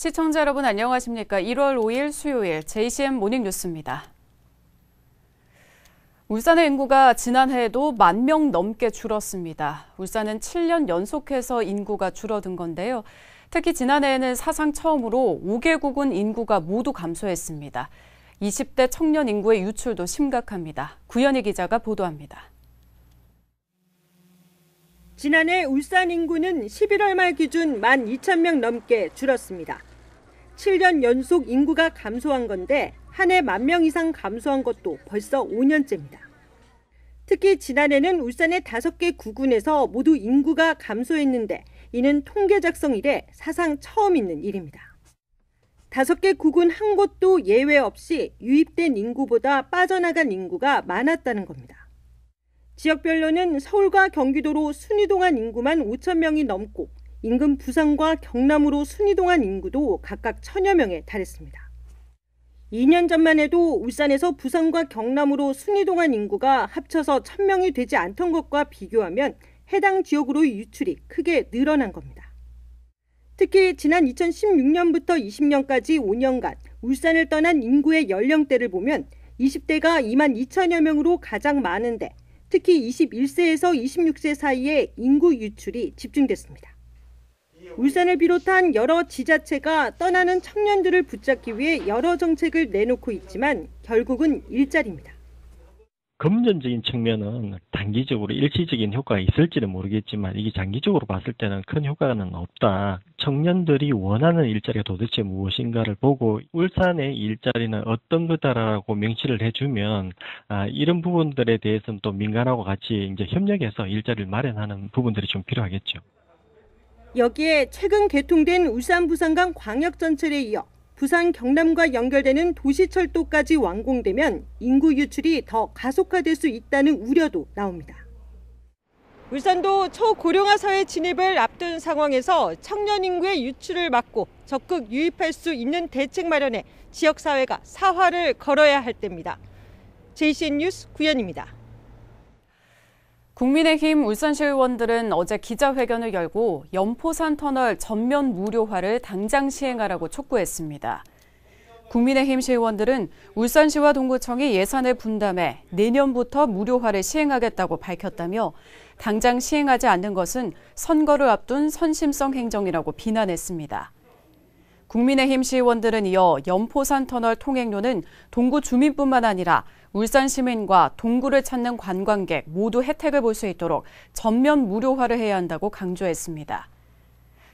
시청자 여러분 안녕하십니까? 1월 5일 수요일 JCM 모닝뉴스입니다. 울산의 인구가 지난해에도 10,000명 넘게 줄었습니다. 울산은 7년 연속해서 인구가 줄어든 건데요. 특히 지난해에는 사상 처음으로 5개국은 인구가 모두 감소했습니다. 20대 청년 인구의 유출도 심각합니다. 구현희 기자가 보도합니다. 지난해 울산 인구는 11월 말 기준 12,000명 넘게 줄었습니다. 7년 연속 인구가 감소한 건데 한 해 10,000명 이상 감소한 것도 벌써 5년째입니다. 특히 지난해는 울산의 5개 구군에서 모두 인구가 감소했는데 이는 통계 작성 이래 사상 처음 있는 일입니다. 5개 구군 한 곳도 예외 없이 유입된 인구보다 빠져나간 인구가 많았다는 겁니다. 지역별로는 서울과 경기도로 순이동한 인구만 5,000명이 넘고 인근 부산과 경남으로 순이동한 인구도 각각 1,000여 명에 달했습니다. 2년 전만 해도 울산에서 부산과 경남으로 순이동한 인구가 합쳐서 1,000명이 되지 않던 것과 비교하면 해당 지역으로의 유출이 크게 늘어난 겁니다. 특히 지난 2016년부터 20년까지 5년간 울산을 떠난 인구의 연령대를 보면 20대가 22,000여 명으로 가장 많은데 특히 21세에서 26세 사이에 인구 유출이 집중됐습니다. 울산을 비롯한 여러 지자체가 떠나는 청년들을 붙잡기 위해 여러 정책을 내놓고 있지만 결국은 일자리입니다. 금전적인 측면은 단기적으로 일시적인 효과가 있을지는 모르겠지만 이게 장기적으로 봤을 때는 큰 효과는 없다. 청년들이 원하는 일자리가 도대체 무엇인가를 보고 울산의 일자리는 어떤 거다라고 명시를 해주면 이런 부분들에 대해서는 또 민간하고 같이 이제 협력해서 일자리를 마련하는 부분들이 좀 필요하겠죠. 여기에 최근 개통된 울산 부산간 광역전철에 이어 부산 경남과 연결되는 도시철도까지 완공되면 인구 유출이 더 가속화될 수 있다는 우려도 나옵니다. 울산도 초고령화 사회 진입을 앞둔 상황에서 청년 인구의 유출을 막고 적극 유입할 수 있는 대책 마련에 지역사회가 사활을 걸어야 할 때입니다. JCN 뉴스 구현입니다. 국민의힘 울산시 의원들은 어제 기자회견을 열고 연포산 터널 전면 무료화를 당장 시행하라고 촉구했습니다. 국민의힘 시의원들은 울산시와 동구청이 예산을 분담해 내년부터 무료화를 시행하겠다고 밝혔다며 당장 시행하지 않는 것은 선거를 앞둔 선심성 행정이라고 비난했습니다. 국민의힘 시의원들은 이어 연포산 터널 통행료는 동구 주민뿐만 아니라 울산 시민과 동구를 찾는 관광객 모두 혜택을 볼 수 있도록 전면 무료화를 해야 한다고 강조했습니다.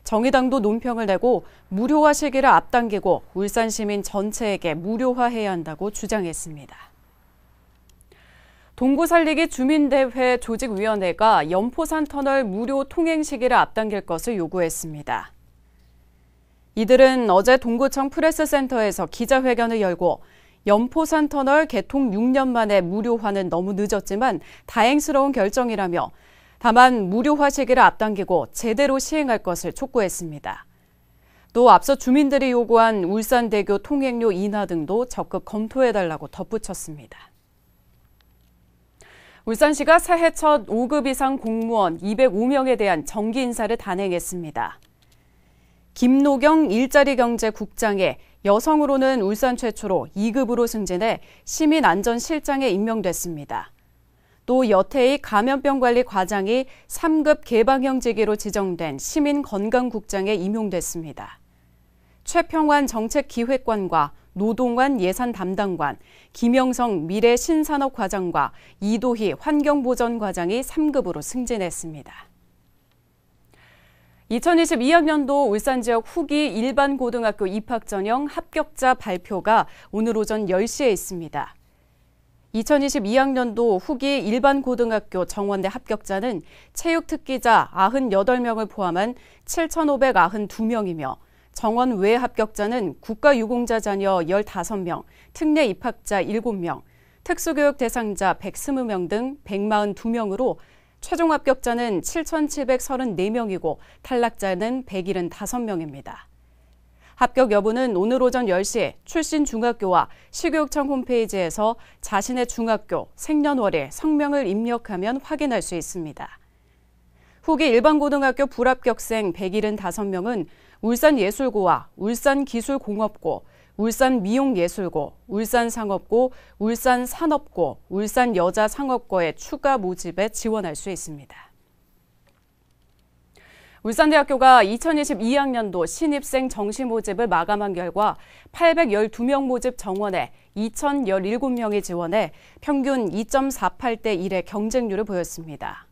정의당도 논평을 내고 무료화 시기를 앞당기고 울산 시민 전체에게 무료화해야 한다고 주장했습니다. 동구 살리기 주민대회 조직위원회가 연포산 터널 무료 통행 시기를 앞당길 것을 요구했습니다. 이들은 어제 동구청 프레스센터에서 기자회견을 열고 연포산 터널 개통 6년 만에 무료화는 너무 늦었지만 다행스러운 결정이라며 다만 무료화 시기를 앞당기고 제대로 시행할 것을 촉구했습니다. 또 앞서 주민들이 요구한 울산대교 통행료 인하 등도 적극 검토해달라고 덧붙였습니다. 울산시가 새해 첫 5급 이상 공무원 205명에 대한 정기 인사를 단행했습니다. 김노경 일자리경제국장에 여성으로는 울산 최초로 2급으로 승진해 시민안전실장에 임명됐습니다. 또 여태희 감염병관리과장이 3급 개방형직위로 지정된 시민건강국장에 임용됐습니다. 최평환 정책기획관과 노동환 예산담당관, 김영성 미래신산업과장과 이도희 환경보전과장이 3급으로 승진했습니다. 2022학년도 울산 지역 후기 일반고등학교 입학전형 합격자 발표가 오늘 오전 10시에 있습니다. 2022학년도 후기 일반고등학교 정원대 합격자는 체육특기자 98명을 포함한 7,592명이며 정원 외 합격자는 국가유공자 자녀 15명, 특례 입학자 7명, 특수교육 대상자 120명 등 142명으로 최종 합격자는 7,734명이고 탈락자는 175명입니다. 합격 여부는 오늘 오전 10시 출신 중학교와 시교육청 홈페이지에서 자신의 중학교, 생년월일, 성명을 입력하면 확인할 수 있습니다. 후기 일반고등학교 불합격생 175명은 울산예술고와 울산기술공업고, 울산미용예술고, 울산상업고, 울산산업고, 울산여자상업고의 추가 모집에 지원할 수 있습니다. 울산대학교가 2022학년도 신입생 정시 모집을 마감한 결과 812명 모집 정원에 2,017명이 지원해 평균 2.48대 1의 경쟁률을 보였습니다.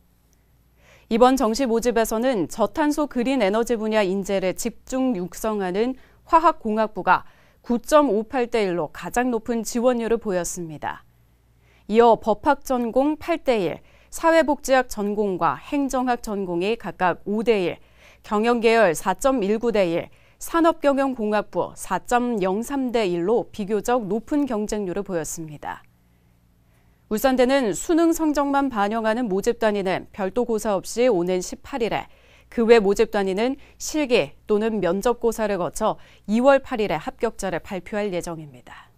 이번 정시 모집에서는 저탄소 그린 에너지 분야 인재를 집중 육성하는 화학공학부가 9.58대 1로 가장 높은 지원율을 보였습니다. 이어 법학 전공 8대 1, 사회복지학 전공과 행정학 전공이 각각 5대 1, 경영계열 4.19대 1, 산업경영공학부 4.03대 1로 비교적 높은 경쟁률을 보였습니다. 울산대는 수능 성적만 반영하는 모집 단위는 별도 고사 없이 오는 18일에, 그 외 모집 단위는 실기 또는 면접고사를 거쳐 2월 8일에 합격자를 발표할 예정입니다.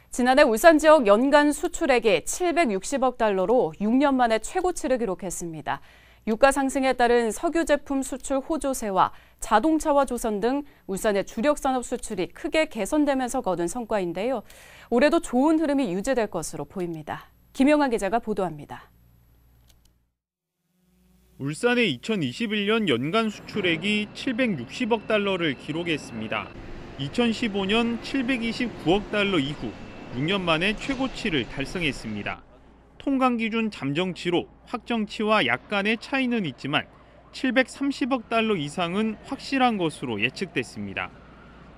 지난해 울산 지역 연간 수출액이 760억 달러로 6년 만에 최고치를 기록했습니다. 유가 상승에 따른 석유 제품 수출 호조세와 자동차와 조선 등 울산의 주력 산업 수출이 크게 개선되면서 거둔 성과인데요. 올해도 좋은 흐름이 유지될 것으로 보입니다. 김영하 기자가 보도합니다. 울산의 2021년 연간 수출액이 760억 달러를 기록했습니다. 2015년 729억 달러 이후 6년 만에 최고치를 달성했습니다. 통관 기준 잠정치로 확정치와 약간의 차이는 있지만 730억 달러 이상은 확실한 것으로 예측됐습니다.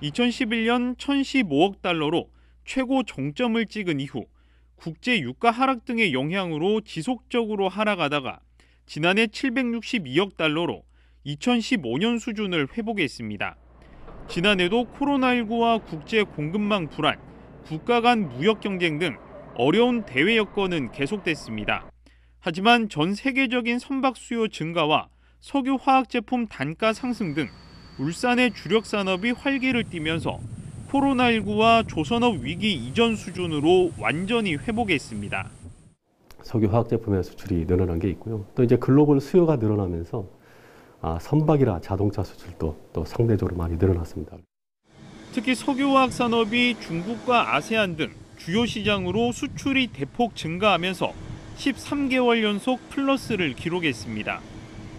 2011년 1015억 달러로 최고 정점을 찍은 이후 국제 유가 하락 등의 영향으로 지속적으로 하락하다가 지난해 762억 달러로 2015년 수준을 회복했습니다. 지난해도 코로나19와 국제 공급망 불안, 국가 간 무역 경쟁 등 어려운 대외 여건은 계속됐습니다. 하지만 전 세계적인 선박 수요 증가와 석유 화학 제품 단가 상승 등 울산의 주력 산업이 활기를 띠면서 코로나19와 조선업 위기 이전 수준으로 완전히 회복했습니다. 석유 화학 제품의 수출이 늘어난 게 있고요. 또 이제 글로벌 수요가 늘어나면서 선박이나 자동차 수출도 또 상대적으로 많이 늘어났습니다. 특히 석유화학 산업이 중국과 아세안 등 주요 시장으로 수출이 대폭 증가하면서 13개월 연속 플러스를 기록했습니다.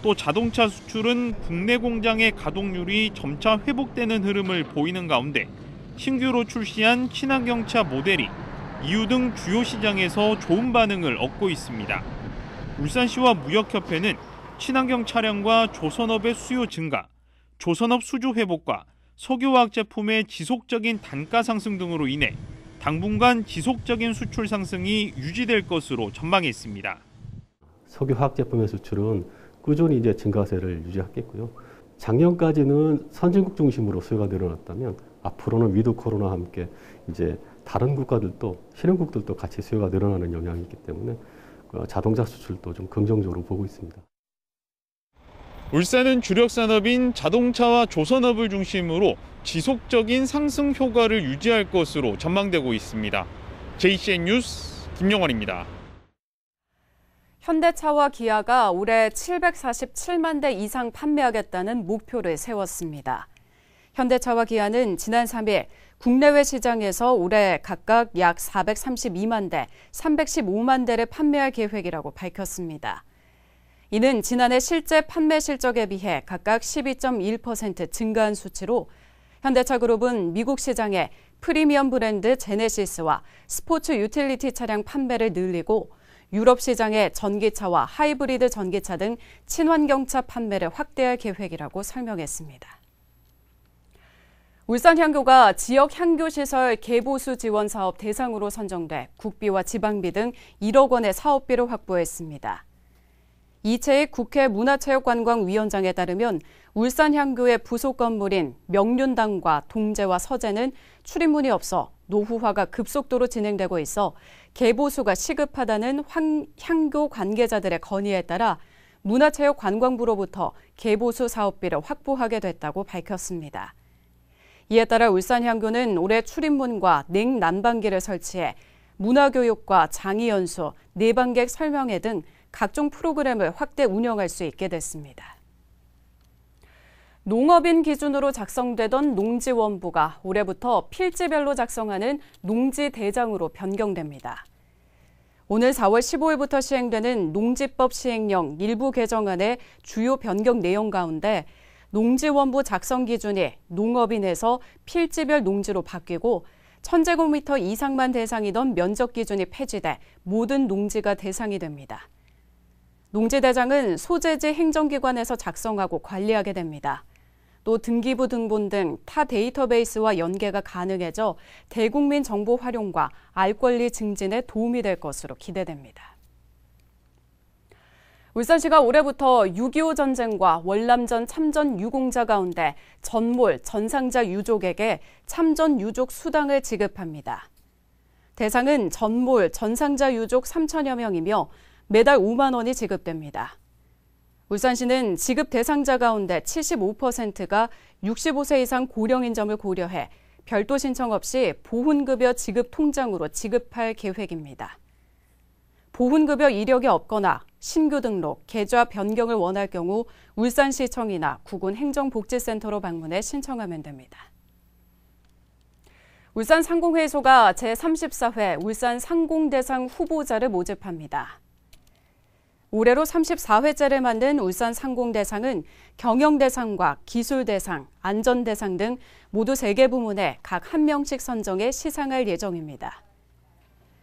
또 자동차 수출은 국내 공장의 가동률이 점차 회복되는 흐름을 보이는 가운데 신규로 출시한 친환경차 모델이 EU 등 주요 시장에서 좋은 반응을 얻고 있습니다. 울산시와 무역협회는 친환경 차량과 조선업의 수요 증가, 조선업 수주 회복과 석유화학 제품의 지속적인 단가 상승 등으로 인해 당분간 지속적인 수출 상승이 유지될 것으로 전망했습니다. 석유화학 제품의 수출은 꾸준히 이제 증가세를 유지하겠고요. 작년까지는 선진국 중심으로 수요가 늘어났다면 앞으로는 위드 코로나와 함께 이제 다른 국가들도 신흥국들도 같이 수요가 늘어나는 영향이 있기 때문에 자동차 수출도 좀 긍정적으로 보고 있습니다. 울산은 주력 산업인 자동차와 조선업을 중심으로 지속적인 상승 효과를 유지할 것으로 전망되고 있습니다. JCN 뉴스 김영환입니다. 현대차와 기아가 올해 747만 대 이상 판매하겠다는 목표를 세웠습니다. 현대차와 기아는 지난 3일 국내외 시장에서 올해 각각 약 432만 대, 315만 대를 판매할 계획이라고 밝혔습니다. 이는 지난해 실제 판매 실적에 비해 각각 12.1% 증가한 수치로 현대차 그룹은 미국 시장에 프리미엄 브랜드 제네시스와 스포츠 유틸리티 차량 판매를 늘리고 유럽 시장에 전기차와 하이브리드 전기차 등 친환경차 판매를 확대할 계획이라고 설명했습니다. 울산향교가 지역 향교시설 개보수 지원 사업 대상으로 선정돼 국비와 지방비 등 1억 원의 사업비를 확보했습니다. 이채익 국회 문화체육관광위원장에 따르면 울산향교의 부속 건물인 명륜당과 동제와 서재는 출입문이 없어 노후화가 급속도로 진행되고 있어 개보수가 시급하다는 향교 관계자들의 건의에 따라 문화체육관광부로부터 개보수 사업비를 확보하게 됐다고 밝혔습니다. 이에 따라 울산향교는 올해 출입문과 냉난방기를 설치해 문화교육과 장의연수, 내방객 설명회 등 각종 프로그램을 확대 운영할 수 있게 됐습니다. 농업인 기준으로 작성되던 농지원부가 올해부터 필지별로 작성하는 농지대장으로 변경됩니다. 오늘 4월 15일부터 시행되는 농지법 시행령 일부 개정안의 주요 변경 내용 가운데 농지원부 작성 기준이 농업인에서 필지별 농지로 바뀌고 1000제곱미터 이상만 대상이던 면적 기준이 폐지돼 모든 농지가 대상이 됩니다. 농지대장은 소재지 행정기관에서 작성하고 관리하게 됩니다. 또 등기부 등본 등 타 데이터베이스와 연계가 가능해져 대국민 정보 활용과 알 권리 증진에 도움이 될 것으로 기대됩니다. 울산시가 올해부터 6.25 전쟁과 월남전 참전 유공자 가운데 전몰, 전상자 유족에게 참전 유족 수당을 지급합니다. 대상은 전몰, 전상자 유족 3천여 명이며 매달 5만 원이 지급됩니다. 울산시는 지급 대상자 가운데 75%가 65세 이상 고령인 점을 고려해 별도 신청 없이 보훈급여 지급 통장으로 지급할 계획입니다. 보훈급여 이력이 없거나 신규 등록, 계좌 변경을 원할 경우 울산시청이나 구군행정복지센터로 방문해 신청하면 됩니다. 울산상공회의소가 제34회 울산상공대상 후보자를 모집합니다. 올해로 34회째를 맞는 울산상공대상은 경영대상과 기술대상, 안전대상 등 모두 3개 부문에 각 1명씩 선정해 시상할 예정입니다.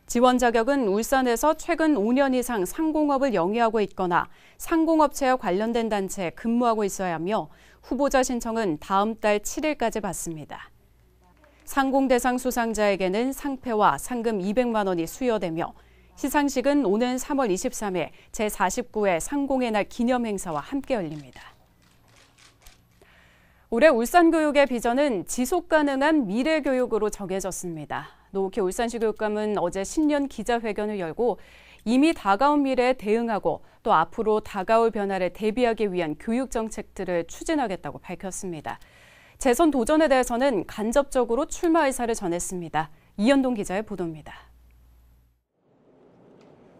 지원 자격은 울산에서 최근 5년 이상 상공업을 영위하고 있거나 상공업체와 관련된 단체에 근무하고 있어야 하며 후보자 신청은 다음 달 7일까지 받습니다. 상공대상 수상자에게는 상패와 상금 200만 원이 수여되며 시상식은 오는 3월 23일 제49회 상공의 날 기념행사와 함께 열립니다. 올해 울산교육의 비전은 지속가능한 미래교육으로 정해졌습니다. 노옥희 울산시 교육감은 어제 신년 기자회견을 열고 이미 다가온 미래에 대응하고 또 앞으로 다가올 변화를 대비하기 위한 교육 정책들을 추진하겠다고 밝혔습니다. 재선 도전에 대해서는 간접적으로 출마 의사를 전했습니다. 이현동 기자의 보도입니다.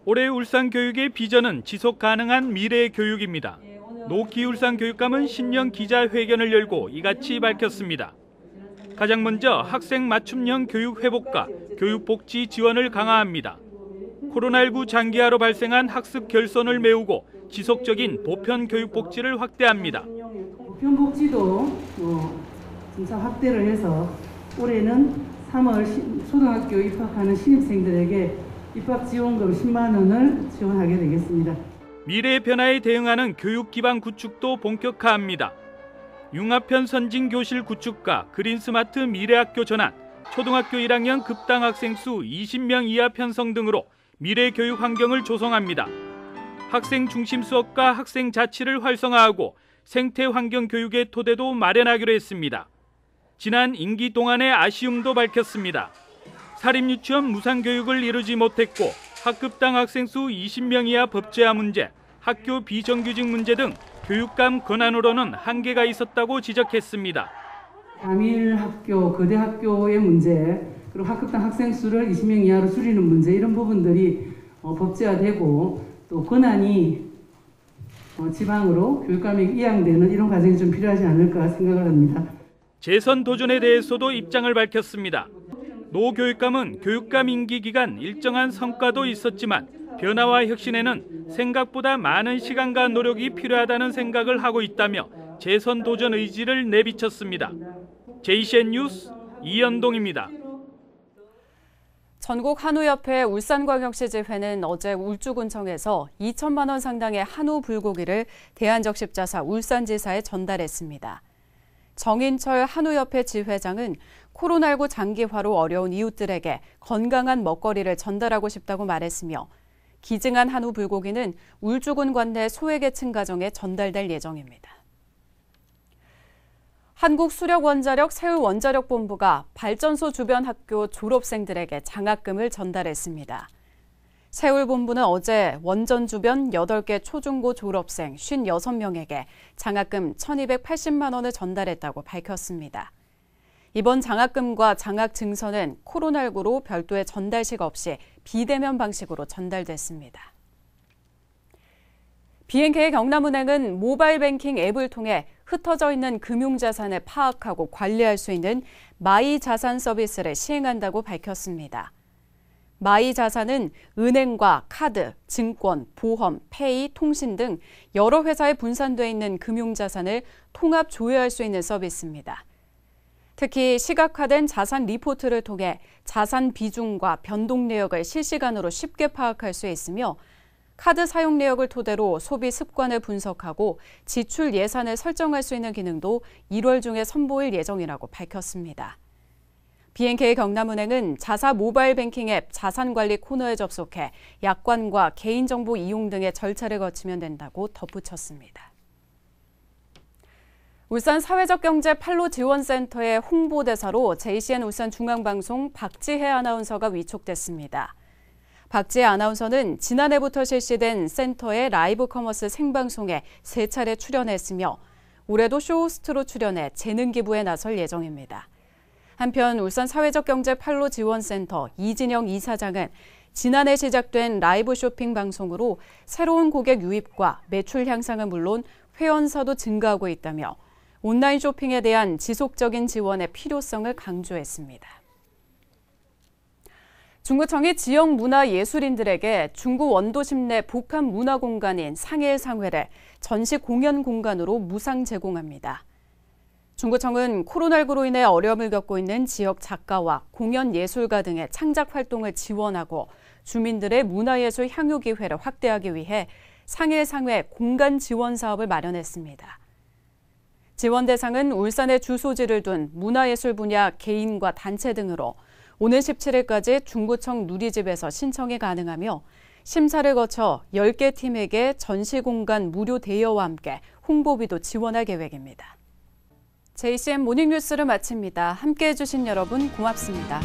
올해 울산 교육의 비전은 지속 가능한 미래 교육입니다. 노옥희 울산 교육감은 신년 기자회견을 열고 이같이 밝혔습니다. 가장 먼저 학생 맞춤형 교육 회복과 교육 복지 지원을 강화합니다. 코로나19 장기화로 발생한 학습 결손을 메우고 지속적인 보편 교육 복지를 확대합니다. 보편 복지도 진짜 확대를 해서 올해는 3월 초등학교 입학하는 신입생들에게 입학지원금 10만 원을 지원하게 되겠습니다. 미래의 변화에 대응하는 교육 기반 구축도 본격화합니다. 융합형 선진 교실 구축과 그린스마트 미래학교 전환, 초등학교 1학년 급당 학생 수 20명 이하 편성 등으로 미래 교육 환경을 조성합니다. 학생 중심 수업과 학생 자치를 활성화하고 생태 환경 교육의 토대도 마련하기로 했습니다. 지난 임기 동안의 아쉬움도 밝혔습니다. 사립유치원 무상교육을 이루지 못했고 학급당 학생 수 20명 이하 법제화 문제, 학교 비정규직 문제 등 교육감 권한으로는 한계가 있었다고 지적했습니다. 단일학교, 거대학교의 문제, 그리고 학급당 학생 수를 20명 이하로 줄이는 문제 이런 부분들이 법제화되고 또 권한이 지방으로 교육감에게 이양되는 이런 과정이 좀 필요하지 않을까 생각을 합니다. 재선 도전에 대해서도 입장을 밝혔습니다. 노 교육감은 교육감 임기 기간 일정한 성과도 있었지만 변화와 혁신에는 생각보다 많은 시간과 노력이 필요하다는 생각을 하고 있다며 재선 도전 의지를 내비쳤습니다. JCN 뉴스 이현동입니다. 전국 한우협회 울산광역시 지회는 어제 울주군청에서 2천만 원 상당의 한우 불고기를 대한적십자사 울산지사에 전달했습니다. 정인철 한우협회 지회장은 코로나19 장기화로 어려운 이웃들에게 건강한 먹거리를 전달하고 싶다고 말했으며 기증한 한우 불고기는 울주군 관내 소외계층 가정에 전달될 예정입니다. 한국수력원자력 서울원자력본부가 발전소 주변 학교 졸업생들에게 장학금을 전달했습니다. 서울본부는 어제 원전 주변 8개 초중고 졸업생 56명에게 장학금 1,280만 원을 전달했다고 밝혔습니다. 이번 장학금과 장학증서는 코로나19로 별도의 전달식 없이 비대면 방식으로 전달됐습니다. BNK 경남은행은 모바일 뱅킹 앱을 통해 흩어져 있는 금융자산을 파악하고 관리할 수 있는 마이 자산 서비스를 시행한다고 밝혔습니다. 마이 자산은 은행과 카드, 증권, 보험, 페이, 통신 등 여러 회사에 분산돼 있는 금융자산을 통합 조회할 수 있는 서비스입니다. 특히 시각화된 자산 리포트를 통해 자산 비중과 변동 내역을 실시간으로 쉽게 파악할 수 있으며 카드 사용 내역을 토대로 소비 습관을 분석하고 지출 예산을 설정할 수 있는 기능도 1월 중에 선보일 예정이라고 밝혔습니다. BNK 경남은행은 자사 모바일 뱅킹 앱 자산관리 코너에 접속해 약관과 개인정보 이용 등의 절차를 거치면 된다고 덧붙였습니다. 울산 사회적경제 판로지원센터의 홍보대사로 JCN 울산중앙방송 박지혜 아나운서가 위촉됐습니다. 박지혜 아나운서는 지난해부터 실시된 센터의 라이브 커머스 생방송에 3차례 출연했으며 올해도 쇼호스트로 출연해 재능 기부에 나설 예정입니다. 한편 울산 사회적경제판로지원센터 이진영 이사장은 지난해 시작된 라이브 쇼핑 방송으로 새로운 고객 유입과 매출 향상은 물론 회원수도 증가하고 있다며 온라인 쇼핑에 대한 지속적인 지원의 필요성을 강조했습니다. 중구청이 지역 문화예술인들에게 중구 원도심 내 복합 문화공간인 상일상회를 전시 공연 공간으로 무상 제공합니다. 중구청은 코로나19로 인해 어려움을 겪고 있는 지역 작가와 공연 예술가 등의 창작 활동을 지원하고 주민들의 문화예술 향유 기회를 확대하기 위해 상일상회 공간 지원 사업을 마련했습니다. 지원 대상은 울산에 주소지를 둔 문화예술 분야 개인과 단체 등으로 오는 17일까지 중구청 누리집에서 신청이 가능하며 심사를 거쳐 10개 팀에게 전시 공간 무료 대여와 함께 홍보비도 지원할 계획입니다. JCN 모닝뉴스를 마칩니다. 함께해 주신 여러분 고맙습니다.